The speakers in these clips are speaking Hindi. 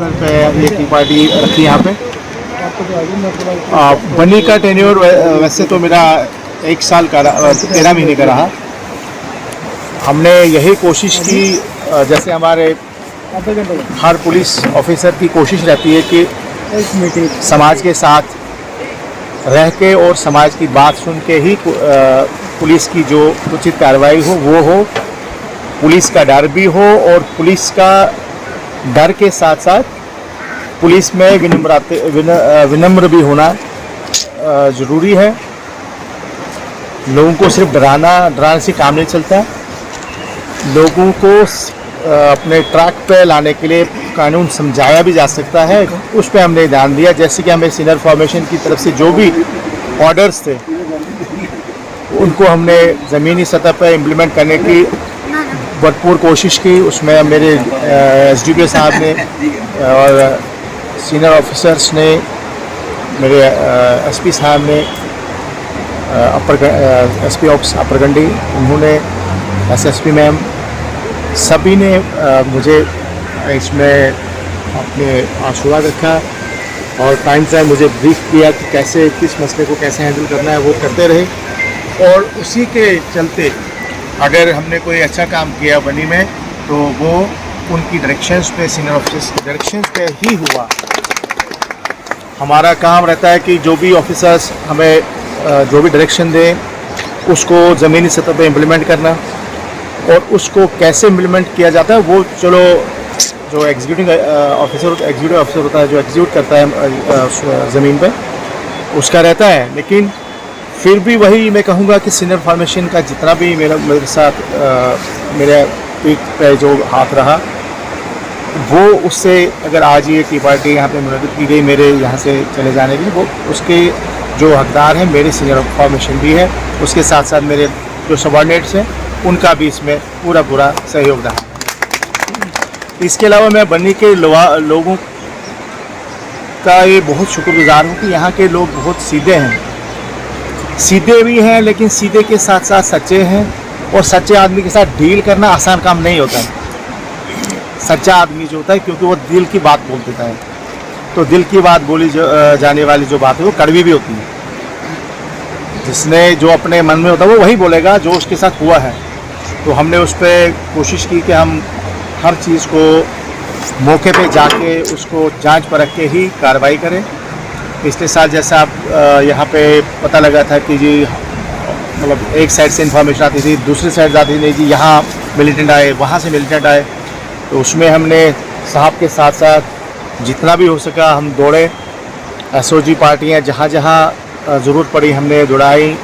एस्टेब्लिशमेंट पे ये टी पार्टी रखी यहाँ पे। बनी का टेन्योर वैसे तो मेरा 1 साल का 13 महीने का रहा। हमने यही कोशिश की, जैसे हमारे हर पुलिस ऑफिसर की कोशिश रहती है कि समाज के साथ रह के और समाज की बात सुन के ही पुलिस की जो उचित कार्रवाई हो वो हो, पुलिस का डर भी हो और पुलिस का डर के साथ साथ पुलिस में विनम्र भी होना ज़रूरी है। लोगों को सिर्फ डराने से काम नहीं चलता। लोगों को अपने ट्रैक पे लाने के लिए कानून समझाया भी जा सकता है, उस पर हमने ध्यान दिया। जैसे कि हमें सीनियर फॉर्मेशन की तरफ से जो भी ऑर्डर्स थे उनको हमने ज़मीनी सतह पर इम्प्लीमेंट करने की भरपूर कोशिश की। उसमें मेरे SDPO साहब ने और सीनियर ऑफिसर्स ने, मेरे SP साहब ने, SP ऑफिस अपर-गंडी, उन्होंने, SSP मैम, सभी ने मुझे इसमें अपने आशीर्वाद रखा और टाइम मुझे ब्रीफ किया कि कैसे किस मसले को कैसे हैंडल करना है, वो करते रहे। और उसी के चलते अगर हमने कोई अच्छा काम किया बनी में तो वो उनकी डायरेक्शंस पे, सीनियर ऑफिसर्स की डायरेक्शंस पे ही हुआ। हमारा काम रहता है कि जो भी ऑफिसर्स हमें जो भी डायरेक्शन दें उसको ज़मीनी सतह पे इम्प्लीमेंट करना, और उसको कैसे इम्प्लीमेंट किया जाता है वो चलो जो एग्जीक्यूटिव ऑफिसर होता है, जो एग्जीक्यूट करता है ज़मीन पे, उसका रहता है। लेकिन फिर भी वही मैं कहूँगा कि सीनियर फॉर्मेशन का जितना भी मेरे साथ मेरे पीठ पे जो हाथ रहा, वो उससे अगर आज ये टी पार्टी यहाँ पे मुनक़िद की गई मेरे यहाँ से चले जाने के लिए, वो उसके जो हकदार हैं मेरे सीनियर फॉर्मेशन भी है, उसके साथ साथ मेरे जो सबॉर्डिनेट्स हैं उनका भी इसमें पूरा सहयोग रहा। इसके अलावा मैं बन्नी के लोगों का ये बहुत शुक्रगुजार हूँ कि यहाँ के लोग बहुत सीधे हैं, सीधे भी हैं लेकिन सीधे के साथ साथ सच्चे हैं। और सच्चे आदमी के साथ डील करना आसान काम नहीं होता है। सच्चा आदमी जो होता है, क्योंकि वो दिल की बात बोल देता है, तो दिल की बात बोली जाने वाली जो बात है वो कड़वी भी होती है। जिसने जो अपने मन में होता है वो वही बोलेगा जो उसके साथ हुआ है। तो हमने उस पर कोशिश की कि हम हर चीज़ को मौके पे जाके उसको जांच परख के ही कार्रवाई करें। पिछले साल जैसा आप यहाँ पे पता लगा था कि जी मतलब एक साइड से इन्फॉर्मेशन आती थी, दूसरी साइड जाती नहीं जी यहाँ मिलिटेंट आए, वहाँ से मिलिटेंट आए, तो उसमें हमने साहब के साथ साथ जितना भी हो सका हम दौड़े। SOG पार्टियाँ जहाँ जहाँ ज़रूरत पड़ी हमने दौड़ाई,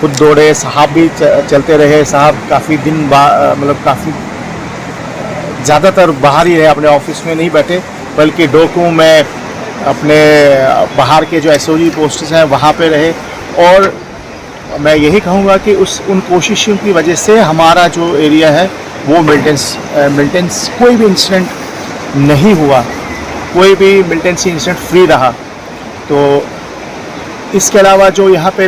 खुद दौड़े, साहब भी चलते रहे। साहब काफ़ी दिन मतलब काफ़ी ज़्यादातर बाहर ही रहे, अपने ऑफिस में नहीं बैठे, बल्कि डोकू में अपने बाहर के जो SOG पोस्ट्स हैं वहाँ पे रहे। और मैं यही कहूँगा कि उन कोशिशों की वजह से हमारा जो एरिया है वो मिलिटेंस कोई भी इंसिडेंट नहीं हुआ, कोई भी मिलिटेंसी इंसिडेंट फ्री रहा। तो इसके अलावा जो यहाँ पे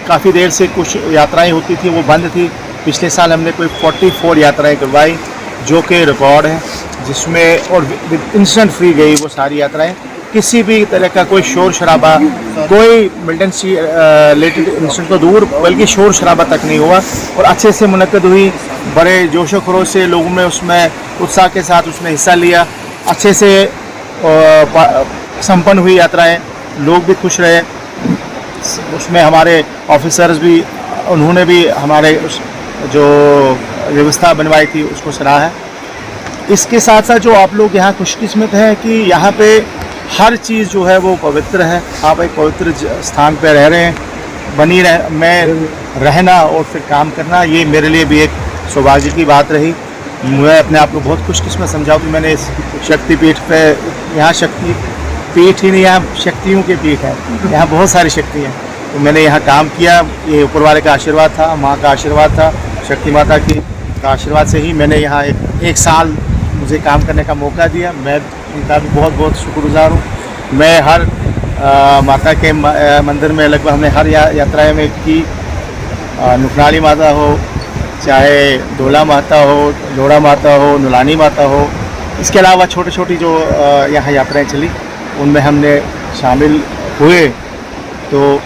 काफ़ी देर से कुछ यात्राएं होती थी वो बंद थी। पिछले साल हमने कोई 44 यात्राएं करवाई जो कि रिकॉर्ड है, जिसमें और इंसिडेंट फ्री गई वो सारी यात्राएं। किसी भी तरह का कोई शोर शराबा, कोई मिलिटेंसी रिलेटेड इंसिडेंट तो दूर, बल्कि शोर शराबा तक नहीं हुआ और अच्छे से मुनक़्क़िद हुई। बड़े जोशो खरोश से लोगों ने उसमें उत्साह के साथ उसमें हिस्सा लिया। अच्छे से संपन्न हुई यात्राएं, लोग भी खुश रहे। उसमें हमारे ऑफिसर्स भी, उन्होंने भी हमारे जो व्यवस्था बनवाई थी उसको सराहा है। इसके साथ साथ जो आप लोग यहाँ खुशकिस्मत हैं कि यहाँ पे हर चीज़ जो है वो पवित्र है। आप एक पवित्र स्थान पे रह रहे हैं, मैं रहना और फिर काम करना, ये मेरे लिए भी एक सौभाग्य की बात रही। मैं अपने आप को बहुत खुशकिस्मत समझाऊँ कि मैंने इस शक्तिपीठ पे, यहाँ शक्ति पीठ ही नहीं, यहाँ शक्तियों के पीठ है, यहाँ बहुत सारी शक्ति हैं। तो मैंने यहाँ काम किया, ये ऊपर वाले का आशीर्वाद था, माँ का आशीर्वाद था, शक्ति माता की का आशीर्वाद से ही मैंने यहाँ एक साल मुझे काम करने का मौका दिया। मैं उनका भी बहुत बहुत शुक्रगुजार हूँ। मैं हर माता के मंदिर में लगभग हमने हर यात्राएं में की, नुकनाली माता हो, चाहे डोला माता हो, लोड़ा माता हो, नुलानी माता हो, इसके अलावा छोटी छोटी जो यहाँ यात्राएं चली उनमें हमने शामिल हुए। तो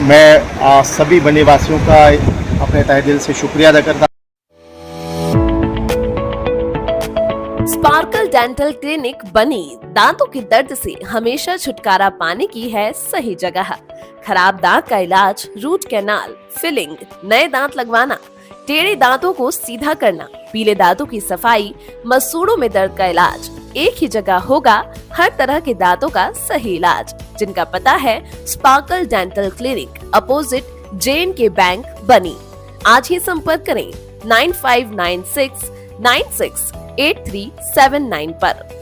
मैं सभी बनी वासियों का अपने तहे दिल से शुक्रिया अदा करता। स्पार्कल डेंटल क्लिनिक बनी दांतों के दर्द से हमेशा छुटकारा पाने की है सही जगह। खराब दांत का इलाज, रूट कैनाल, फिलिंग, नए दांत लगवाना, टेढ़े दांतों को सीधा करना, पीले दांतों की सफाई, मसूड़ों में दर्द का इलाज, एक ही जगह होगा हर तरह के दांतों का सही इलाज। जिनका पता है sparkle dental clinic, opposite J&K bank, बनी। आज ही संपर्क करें 9596968379 पर।